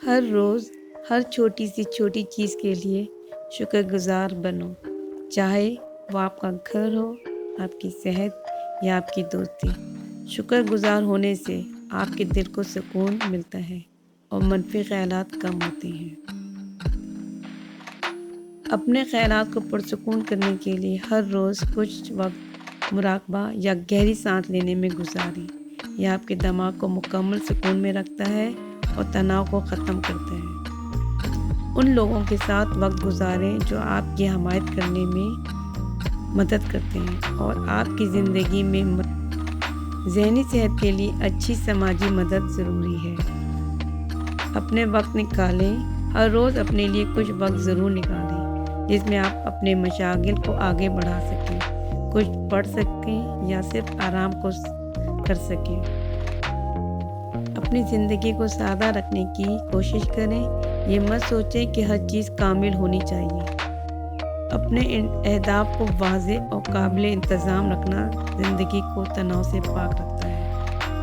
ہر روز ہر چھوٹی سی چھوٹی چیز کے لیے شکر گزار بنو، چاہے وہ آپ کا گھر ہو، آپ کی صحت یا آپ کی دوستی۔ شکر گزار ہونے سے آپ کے دل کو سکون ملتا ہے اور منفی خیالات کم ہوتے ہیں۔ اپنے خیالات کو پرسکون کرنے کے لیے ہر روز کچھ وقت مراقبہ یا گہری سانس لینے میں گزاریں۔ یہ آپ کے دماغ کو مکمل سکون میں رکھتا ہے اور تناؤ کو ختم کرتا ہے۔ ان لوگوں کے ساتھ وقت گزاریں جو آپ کی حمایت کرنے میں مدد کرتے ہیں اور آپ کی زندگی میں ذہنی صحت کے لیے اچھی سماجی مدد ضروری ہے۔ اپنے وقت نکالیں، ہر روز اپنے لیے کچھ وقت ضرور نکالیں جس میں آپ اپنے مشاغل کو آگے بڑھا سکیں، کچھ پڑھ سکیں یا صرف آرام کو کر سکیں۔ اپنی زندگی کو سادہ رکھنے کی کوشش کریں، یہ مت سوچیں کہ ہر چیز کامل ہونی چاہیے۔ اپنے اہداف کو واضح اور قابل انتظام رکھنا زندگی کو تناؤ سے پاک رکھتا ہے۔